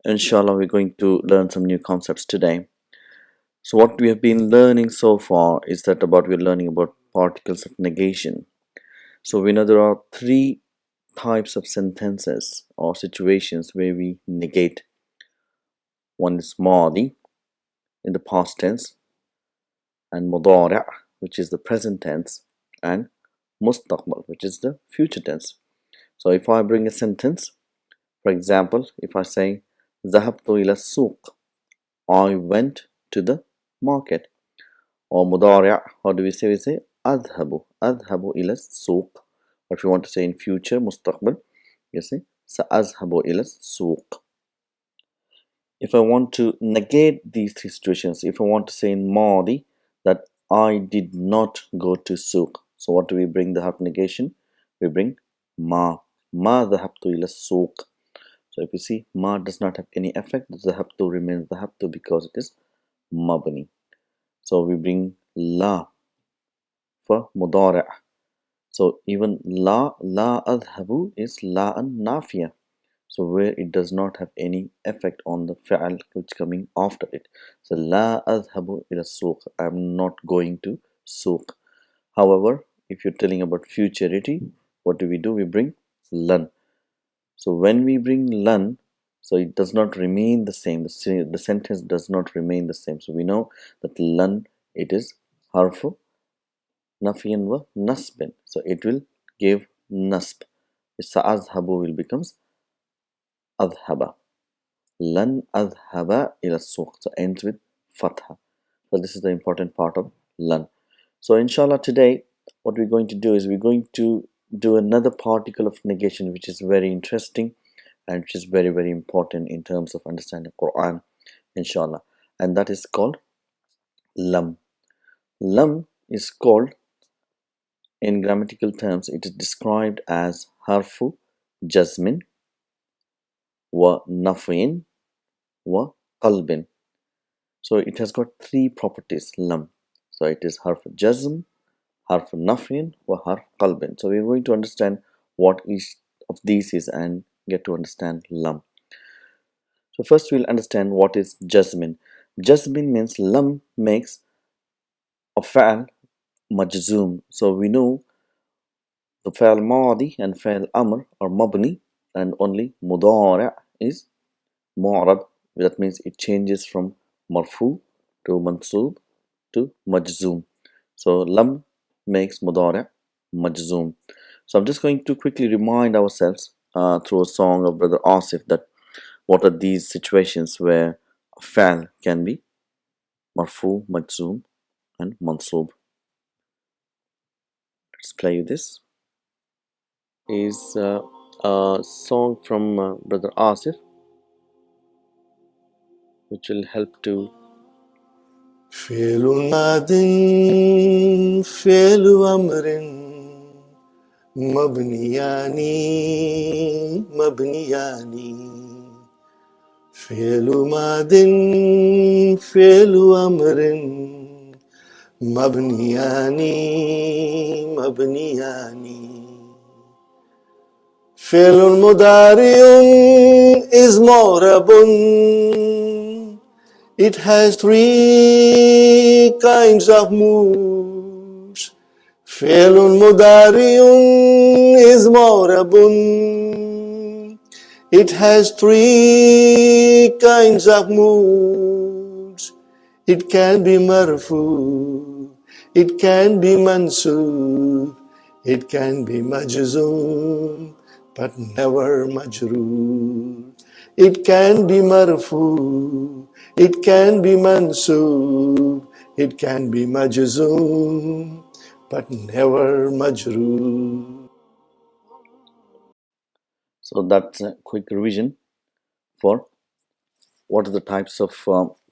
Inshallah, we're going to learn some new concepts today. So, what we have been learning so far is that we're learning about particles of negation. So, we know there are three types of sentences or situations where we negate. One is madi in the past tense, and mudari', which is the present tense, and mustaqbal, which is the future tense. So, if I bring a sentence, for example, if I say ذهبت إلى السوق, I went to the market. Or mudari', how do we say? We say أذهب إلى السوق. Or if you want to say in future, mustaqbal, you say سأذهب إلى السوق. If I want to negate these three situations, if I want to say in madi that I did not go to souk, so what do we bring the harf negation? We bring ma ذهبت إلى السوق. So if you see, ma does not have any effect, the ذهبت remains ذهبت because it is mabni. So we bring la for mudari'. So even la adhabu is la an nafiya. So where it does not have any effect on the fi'al which coming after it. So la adhabu ila suq, I am not going to suq. However, if you're telling about futurity, what do? We bring lan. So when we bring lan, so it does not remain the same. The sentence does not remain the same. So we know that lan, it is harfu nafiyan wa nasbin. So it will give nasb. Sa'azhabu will becomes adhaba. Lan adhaba ila suq. So ends with fatha. So this is the important part of lan. So inshallah today what we're going to do is we're going to do another particle of negation which is very interesting and which is very important in terms of understanding Quran, inshallah, and that is called lam. Lam is called, in grammatical terms, it is described as harfu jazmin wa nafin wa qalbin. So it has got three properties, lam. So it is harf jazm, harf nafin wa harf qalbin. So we're going to understand what each of these is and get to understand lam. So first we'll understand what is jazmin. Jazmin means lam makes a fa'al majzoom. So we know the fa'al madi and fa'al amr are mabni and only mudari' is mu'rab. That means it changes from marfu to mansub to majzoom. So lam makes mudari' majzoom. So I'm just going to quickly remind ourselves through a song of Brother Asif that what are these situations where fa'al can be marfu, majzoom and mansub. Let's play this. Is a song from Brother Asif which will help to فعل ماض فعل أمر مبنيان فعل ماض فعل أمر مبنيان فعل مضارع is معرب. It has three kinds of moods. فعل مضارع is معرب. It has three kinds of moods. It can be marfu, it can be mansub, it can be majzoom, but never majroor. It can be marfu, it can be mansub, it can be majzoom, but never majroor. So that's a quick revision for what are the types of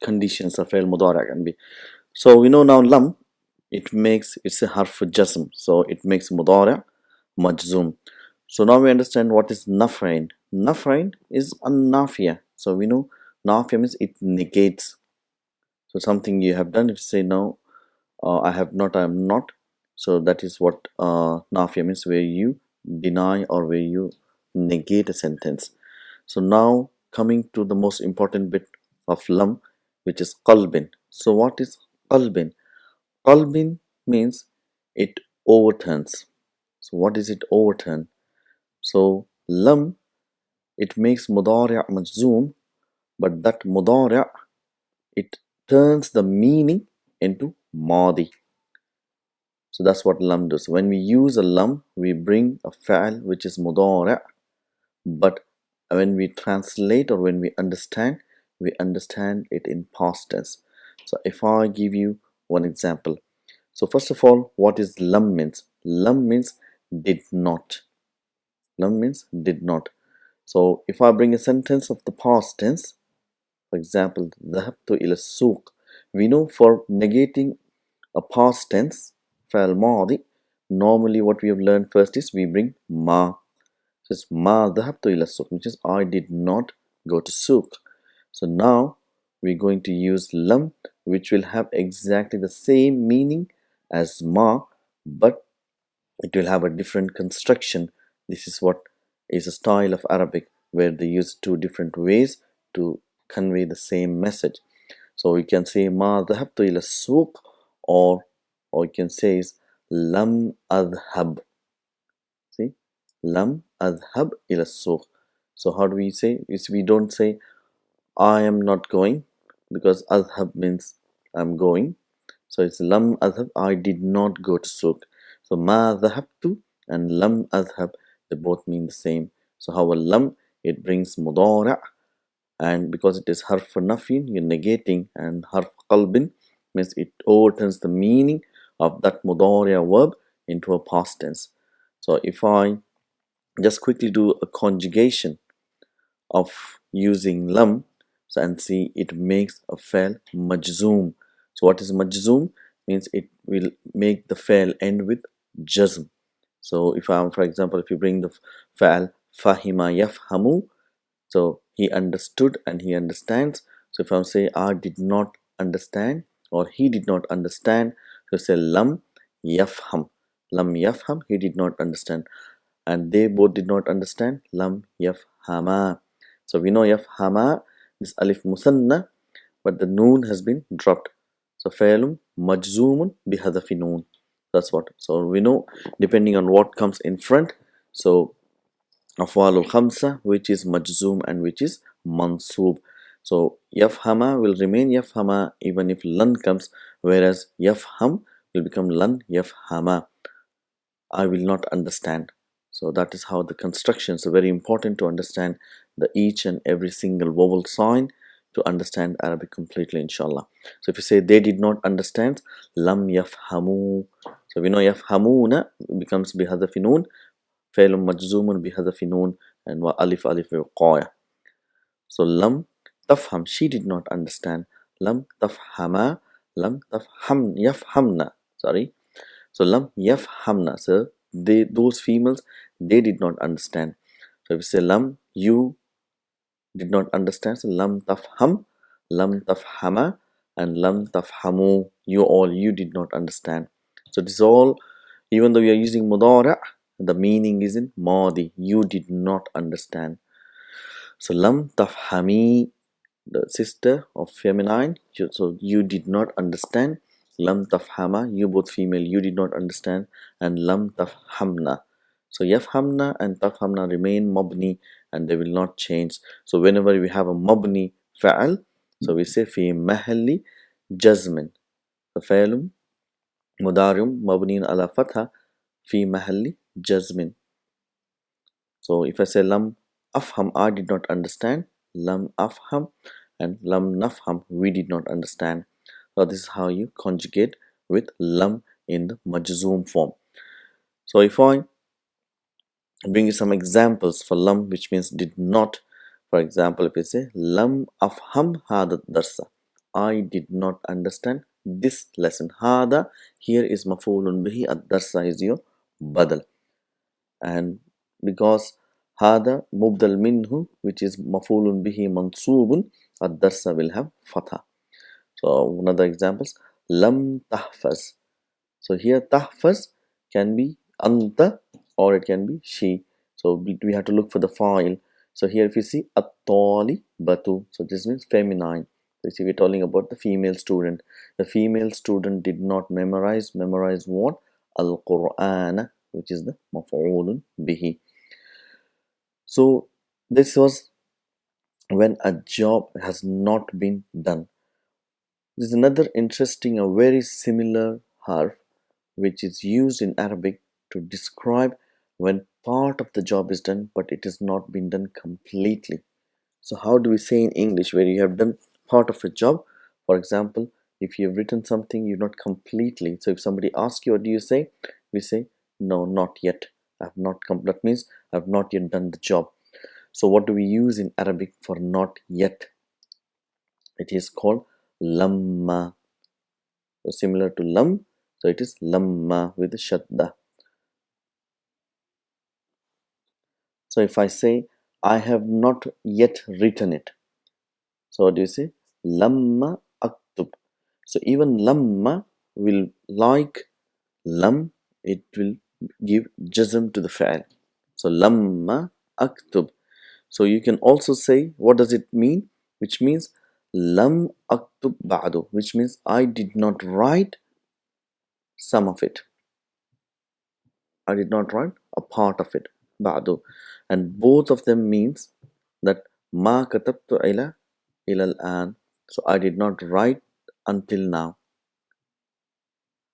conditions of fi'l mudari' can be. So we know now lam, it's a harf jazm, so it makes mudari' majzoom. So now we understand what is naf'in. Naf'in is a nafiya. So we know nafiya means it negates. So something you have done, if you say no, I have not, I am not. So that is what nafiya means, where you deny or where you negate a sentence. So now coming to the most important bit of lam, which is qalbin. So what is qalbin? Qalbin means it overturns. So what is it overturn? So lam, it makes mudari' majzoom, but that mudari' it turns the meaning into madi. So that's what lam does. When we use a lam, we bring a fa'al which is mudari', but when we translate or when we understand it in past tense. So if I give you one example. So first of all, what is lam means? Lam means did not. Lam means did not. So if I bring a sentence of the past tense, for example, ذهبت إلى السوق. We know for negating a past tense, فعل ماضي, normally what we have learned first is we bring ma. So it's ma ذهبت إلى السوق, which is I did not go to souk. So now we're going to use lam, which will have exactly the same meaning as ma, but it will have a different construction. This is what is a style of Arabic where they use two different ways to convey the same message. So we can say ما ذهبت إلى السوق, or you can say is لم أذهب. See, لم أذهب إلى السوق. So how do we say? Is we don't say I am not going, because أذهب means I'm going. So it's lam adhab, I did not go to souk. So ma dhahabtu and lam adhab, they both mean the same. So how a lam, it brings mudara', and because it is harf for nafin, you're negating, and harf qalbin means it overturns the meaning of that mudara' verb into a past tense. So if I just quickly do a conjugation of using lam, so and see, it makes a fa'al majzoom. So what is majzoom? Means it will make the fa'al end with jazm. So if I'm, for example, if you bring the fa'al fahima yafhamu, so he understood and he understands. So if I'm saying I did not understand or he did not understand, so say lam yafham. Lam yafham, he did not understand. And they both did not understand. Lam yafhama. So we know yafhama is alif musanna, but the noon has been dropped. So fa'ilum majzoomun bihadafi noon. That's what. So we know depending on what comes in front. So afwalul khamsa, which is majzoom and which is mansoob. So yafhama will remain yafhama even if lan comes, whereas yafham will become lan yafhama. I will not understand. So that is how the constructions are very important to understand the each and every single vowel sign to understand Arabic completely, inshallah. So if you say they did not understand, lam yafhamu. So we know yafhamuna becomes bihadhafi noon, فعل مجزوم بحذف نون and wa alif alif وقاية. So lam tafham, she did not understand. Lam tafhama, lam tafham yafhamna. Sorry. So lam yafhamna. So those females, they did not understand. So if you say lam, you did not understand. So lam tafham, lam tafhama, and lam tafhamu. You did not understand. So this is all, even though we are using mudara', the meaning is in madi. You did not understand. So lam tafhami, the sister of feminine. So you did not understand. Lam tafhama, you both female, you did not understand. And lam tafhamna. So yafhamna and tafhamna remain mabni and they will not change. So whenever we have a mabni fa'al, so we say fi mahalli jazmin. So fa'alum mudarium mabniin ala fatha fi mahalli jazmin. So if I say lam afham, I did not understand. Lam afham and lam nafham, we did not understand. So this is how you conjugate with lam in the majzoom form. So if I bring you some examples for lam, which means did not. For example, if you say lam afham hada darsa, I did not understand this lesson. Hada here is mafulun bihi, ad darsa is your badal. And because hada mubdal minhu, which is mafulun bihi mansubun, ad darsa will have fatha. So another examples, lam tahfaz. So here tahfaz can be anta or it can be she. So we have to look for the fa'il. So here if you see at-talibatu, so this means feminine. So you see we're talking about the female student. The female student did not memorize what? Al-Qur'an, which is the maf'ulun bihi. So this was when a job has not been done. There's another interesting, a very similar harf which is used in Arabic to describe when part of the job is done but it has not been done completely. So how do we say in English where you have done part of a job? For example, if you have written something you not completely. So if somebody asks you what do you say? We say no, not yet. I have not come. That means I have not yet done the job. So what do we use in Arabic for not yet? It is called lamma. So similar to lam, so it is lamma with shadda. So if I say I have not yet written it, so what do you say? Lamma aktub. So even lamma will like lam, it will give jazm to the fa'al. So lamma aktub. So you can also say what does it mean? Which means lam aktub ba'du, which means I did not write some of it. I did not write a part of it. Ba'du. And both of them means that ma katabtu ila al-an. So I did not write until now.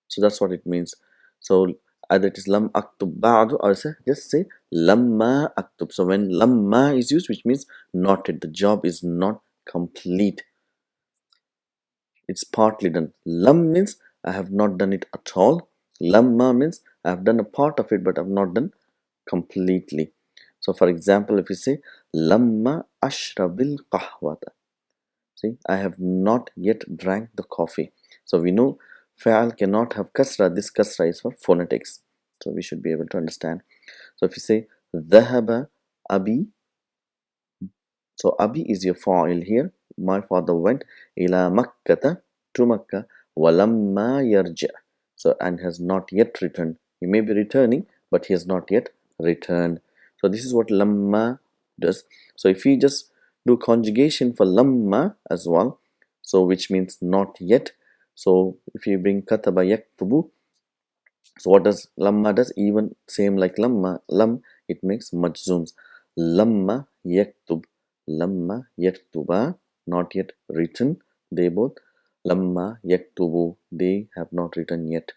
So that's what it means. So either it is lam aktub ba'du or just say lamma aktub. So when lamma is used, which means not yet, the job is not complete. It's partly done. Lam means I have not done it at all. Lamma means I have done a part of it but I have not done completely. So for example, if you say lamma ashrabil qahwata, see I have not yet drank the coffee. So we know fa'al cannot have kasra. This kasra is for phonetics, so we should be able to understand. So if you say dhahaba abi, so abi is your fa'il here. My father went ila makkata, to Makkah, walamma yarja, so and has not yet returned. He may be returning but he has not yet returned. So this is what lamma does. So if we just do conjugation for lamma as well, so which means not yet. So if you bring kataba yaktubu, so what does lamma does? Even same like lamma, lam, it makes majzums. Lamma yaktub, lamma yaktuba, not yet written. They both lamma yaktubu, they have not written yet.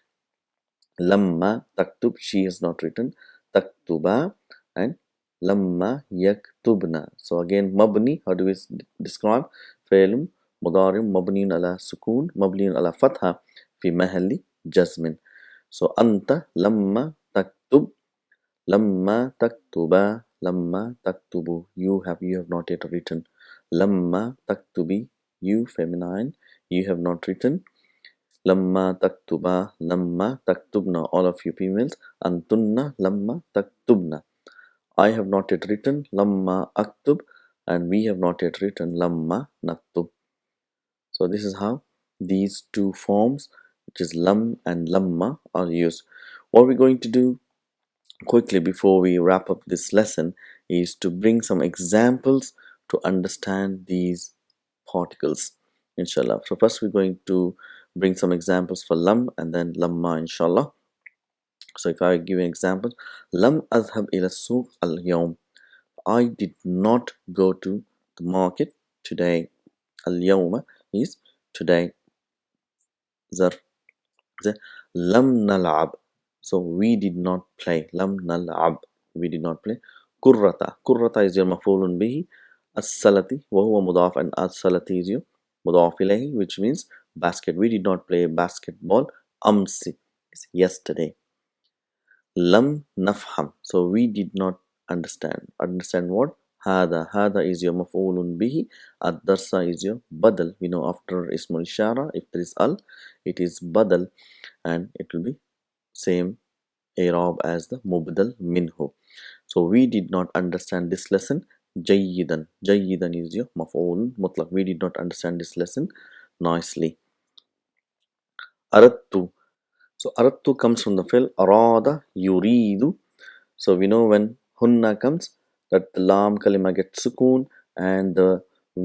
Lamma taktub, she has not written. Taktuba and lamma yaktubna. So again mabni, how do we describe? Fi'lun mudari mabniun ala sukun mabniun ala fatha fi mahalli jazmin. So anta lamma taktub, lamma taktuba, lamma taktubu, you have not yet written. Lamma taktubi, you feminine, you have not written. Lamma taktuba, lamma taktubna, all of you females. Antunna lamma taktubna, I have not yet written. Lamma aktub, and we have not yet written. Lamma naktub. So this is how these two forms, which is lam and lamma, are used. What we're going to do quickly before we wrap up this lesson is to bring some examples to understand these particles, inshallah. So first we're going to bring some examples for lam and then lamma, inshallah. So if I give an example, lam adhab ila suq al yawm, I did not go to the market today. Al yawma is today. Zarf. Lam nal'ab, so we did not play. Lam nal'ab, we did not play. Kurrata, kurrata is your maf'ulun bihi. As-salati wa huwa mudaf, and as-salati is your mudaf ilayhi, which means basket. We did not play basketball. Amsi is yesterday. Lam nafham, so we did not understand. Understand what? Hada is your maf'ulun bihi. Ad-darsa is your badal. We know after ismul ishara, if there is al, it is badal, and it will be same i'rab as the mubdal minhu. So we did not understand this lesson. Jayyidan, jayyidan is your maf'ul mutlaq. We did not understand this lesson nicely. Aradtu, so aradtu comes from the fi'l arada yuridu. So we know when hunna comes, that the lam kalima gets sukoon and the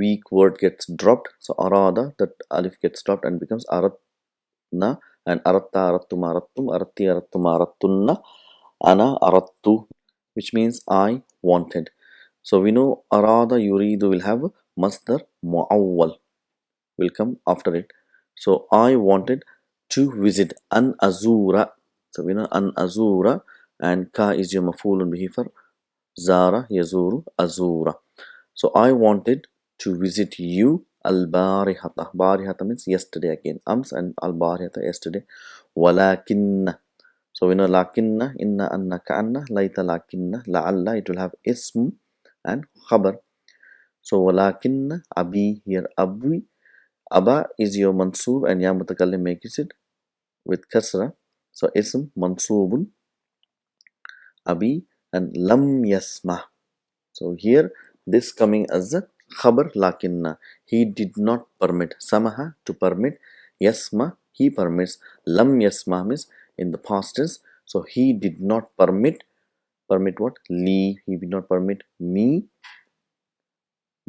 weak word gets dropped. So arada, that alif gets dropped and becomes aratna, and aratta, arattum, arattum, aratti, arattum, arattunna, ana, arattu, which means I wanted. So we know arada yuridu will have masdar mu'awwal will come after it. So I wanted to visit an azura. So we know an azura, and ka is your mafulun bihi for zara yazuru azura. So I wanted to visit you al barihata. Barihata means yesterday again. Ams and al barihata yesterday. Walakinna. So we know lakinna, inna, anna, ka'anna, laita, lakinna, la'alla. It will have ism and khabar. So walakinna abi, here abwi. Aba is your mansoob and ya mutakallim makes it with kasra. So ism mansoobun abi, and lam yasma. So here this coming as a khabar lakinna. He did not permit. Samaha, to permit. Yasma, he permits. Lam yasma means in the past tense. So he did not permit. Permit what? Li. He did not permit me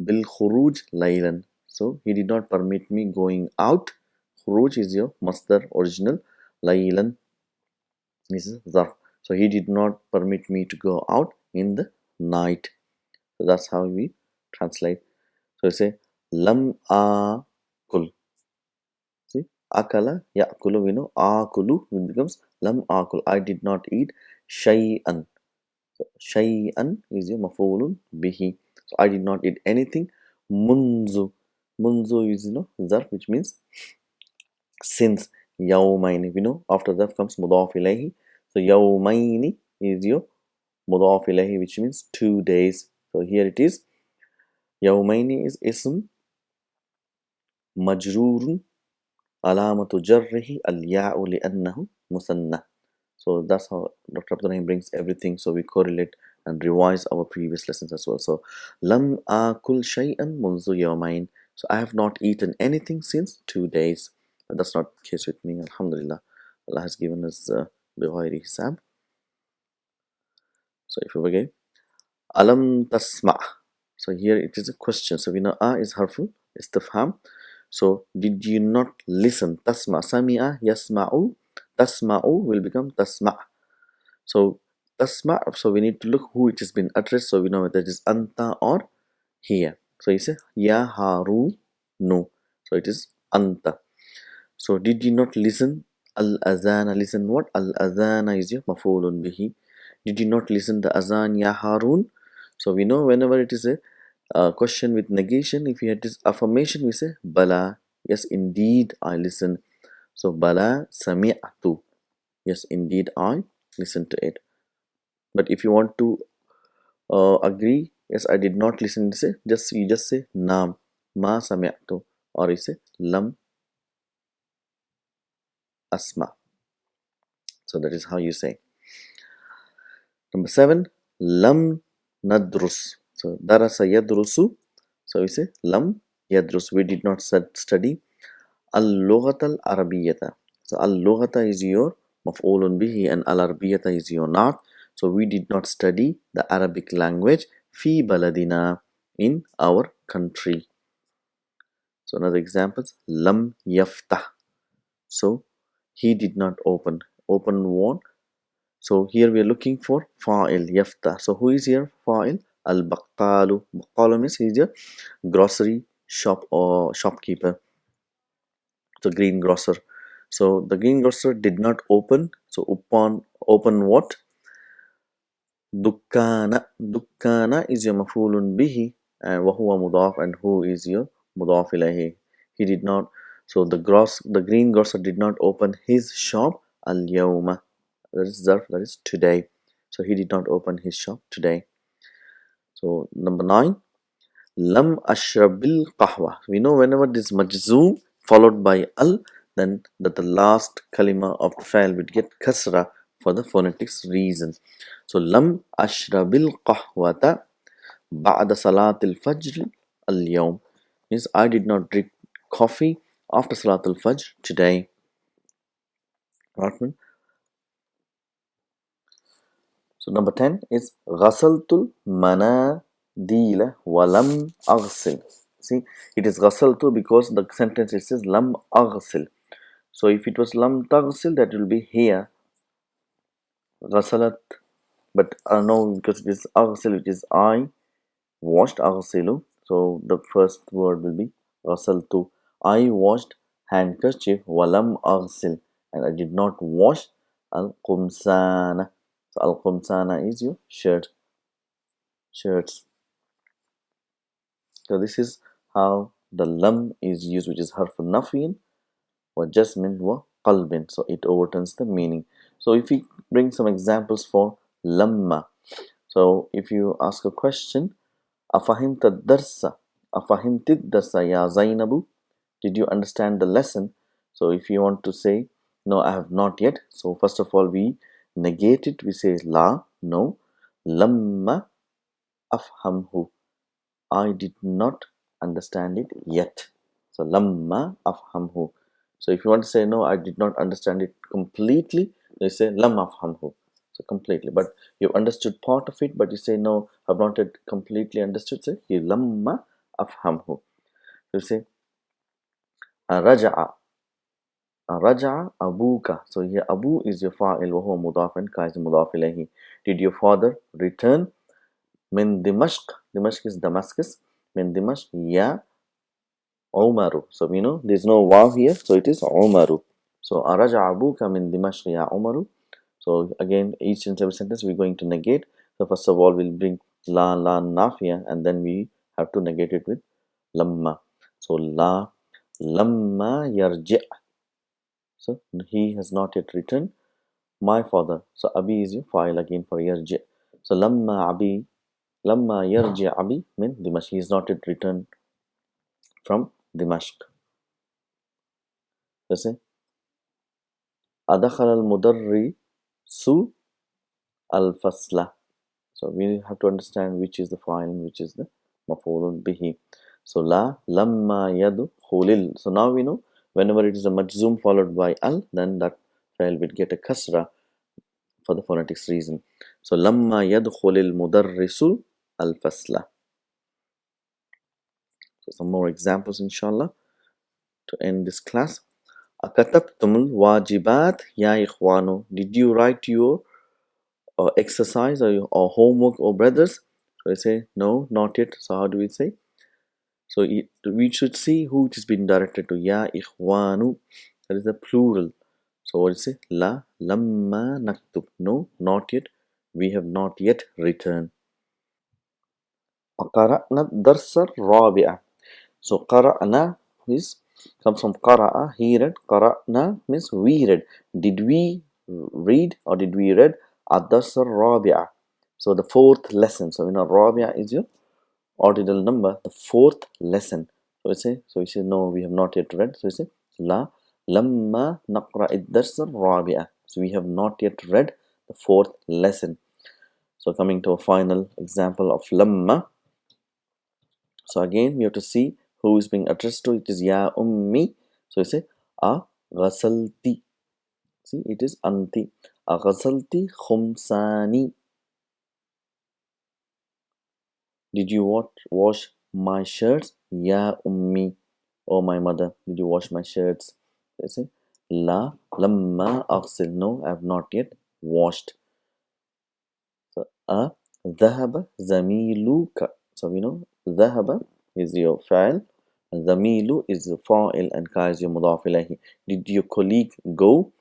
bil khuruj laylan. So he did not permit me going out. Khuruj is your masdar original. Laylan is zarf. So he did not permit me to go out in the night. So that's how we translate. So we say lam akul. See, akala yakulu. We know akulu becomes lam akul. I did not eat shay'an. So shay'an is your mafulun bihi. So I did not eat anything. Munzu. Munzu is zarf, which means since. Yawmaini. We know after that comes mudaf ilayhi. So yawmaini is your mudaf ilayhi, which means 2 days. So here it is. Yawmaini is ism majrurun alamatu jarrihi al-ya'u li'annahu musanna. So that's how Dr. Abdul Rahim brings everything. So we correlate and revise our previous lessons as well. So lam akul shay'an munzu yawmain. So I have not eaten anything since 2 days. But that's not the case with me. Alhamdulillah. Allah has given us bighayri hisab. So if you again, alam tasma. So here it is a question. So we know a is harfu istifham. So did you not listen? Tasma, sami'a, yasma'u. Tasma'u will become tasma'. So tasma', so we need to look who it has been addressed. So we know whether it is anta or here. So you say ya haru no. So it is anta. So did you not listen? Al azana, listen what? Al azana is your mafulun bihi. Did you not listen the azan ya harun? So we know whenever it is a question with negation, if you had this affirmation, we say bala. Yes, indeed I listen. So bala sami'atu. Yes, indeed I listen to it. But if you want to agree, yes, I did not listen, you say you just say nam ma sami'tu, or you say lam asma. So that is how you say. Number 7, lam nadrus. So darasa yadrusu. So we say lam yadrus. We did not study al-lughat al-arabiyyata. So al-lughata is your maf'ulun bihi and al-arabiyyata is your not. So we did not study the Arabic language fi baladina, in our country. So another examples, lam yaftah. So he did not open. Open what? So here we are looking for fa'il yaftah. So who is here? Fa'il al-baqalu. Baqalu means he is a grocery shop or shopkeeper. The greengrocer. So the greengrocer did not open. So upon open what? Dukkana. Dukkana is your mafulun bihi and wahuwa mudaf, and who is your mudaf ilahi. He did not. So the greengrocer did not open his shop al yawma. That is zarf, that is today. So he did not open his shop today. So number 9, lam ashrabil qahwa. We know whenever this majzoom followed by al, then that the last kalima of the file would get kasra for the phonetics reason. So lam ashrabil qahwata ba'da salatil fajr al yawm means I did not drink coffee after salatul fajr today. Right? So number 10 is ghasaltul manadila walam aghsil. See, it is ghasaltu because the sentence it says lam aghsil. So if it was lam taghsil, that will be here ghasalat, but no, because it is aghsil, which is I washed aghsilu. So the first word will be ghasaltu. I washed handkerchief walam aghsil, and I did not wash al qumsana. So al qumsana is your shirts. So this is how the lam is used, which is harf nafiin wa jasmin wa qalbin. So it overturns the meaning. So if we bring some examples for lamma. So if you ask a question, afahimta darsa, afahimtid darsa ya Zainabu, did you understand the lesson? So if you want to say no, I have not yet. So first of all we negate it. We say la, no. Lamma afhamhu, I did not understand it yet. So lamma afhamhu. So if you want to say no, I did not understand it completely, you say lam afhamhu. So completely, but you understood part of it, but you say no, I've not yet completely understood. Say you lamma afhamhu. You say raja'a, raja'a abuka. So here abu is your fa'il wa huwa mudaf and ka is mudaf ilayhi. Did your father return? Min Dimashq. Dimashq is Damascus. Min Dimashq ya Umaru. So we know there's no waw here, so it is Umaru. So Araja Abuka min Dimashq ya Umaru. So again, each and every sentence we're going to negate. So first of all, we'll bring la nafiya, and then we have to negate it with lamma. So lamma yarji'. So he has not yet returned. My father. So abi is your file again for yarji'. So lamma yarji' abi min Dimashq. He is not yet returned from Dimashq. So say adakhala al-mudarrisu al-fasla. So we have to understand which is the fa'il and which is the maf'ulun bihi. So lamma yadkhulil. So now we know whenever it is a majzoom followed by al, then that fa'il will get a kasra for the phonetics reason. So lamma yadkhulil mudarrisu al-fasla. So some more examples inshallah to end this class. Akatabtumul wajibat ya ikhwanu. Did you write your exercise or homework or brothers? So I say no, not yet. So how do we say? So we should see who it is being directed to. Ya ikhwanu, that is the plural. So what is it? La lamma naktub. No, not yet. We have not yet returned. Qara'na darsa rabi'a. So qara'na is comes from qara'a, he read. Qara'na means we read. Did we read or did we read ad-dars rabi'a? So the fourth lesson. So you know rabi'a is your ordinal number, the fourth lesson. So we say no, we have not yet read. So we say la lamma naqra ad-dars rabi'a. So we have not yet read the fourth lesson. So coming to a final example of lamma. So again, we have to see who is being addressed to. It is ya ummi. So you say a ghasalti. See, it is anti. A ghasalti khumsani. Did you wash my shirts? Ya ummi. Oh my mother, did you wash my shirts? So you say la lamma aghsil. No, I have not yet washed. So a dhahaba zamiluka. So we know dhahaba is your fa'il. Zamilu is the fa'il and ka is your mudaf ilayhi. Did your colleague go?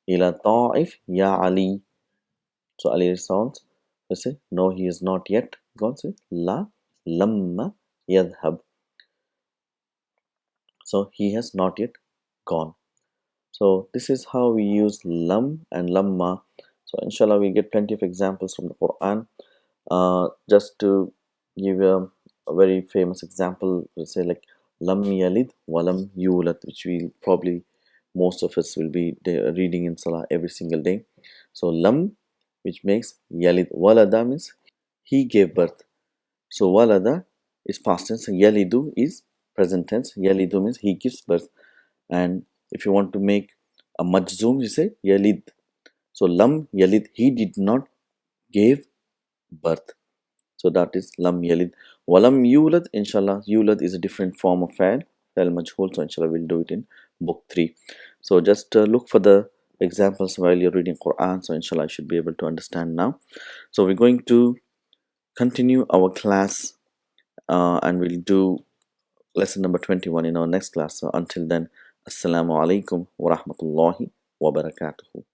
Ila ta'if ya Ali. So Ali responds. We say no, he is not yet gone. Say la lamma yadhhab. So he has not yet gone. So this is how we use lam and lamma. So inshallah we get plenty of examples from the Quran. Just to give a very famous example, let's say like lam yalid walam yulad, which we probably most of us will be reading in salah every single day. So lam, which makes yalid. Walada means he gave birth. So walada is past tense. Yalidu is present tense. Yalidu means he gives birth. And if you want to make a majzoom, you say yalid. So lam yalid, he did not gave birth. So that is lam yalid. Walam yulad, inshallah, yulad is a different form of fa'il majhul. So inshallah, we'll do it in book 3. So just look for the examples while you're reading Quran. So inshallah, I should be able to understand now. So we're going to continue our class and we'll do lesson number 21 in our next class. So until then, assalamu alaikum wa rahmatullahi wa barakatuhu.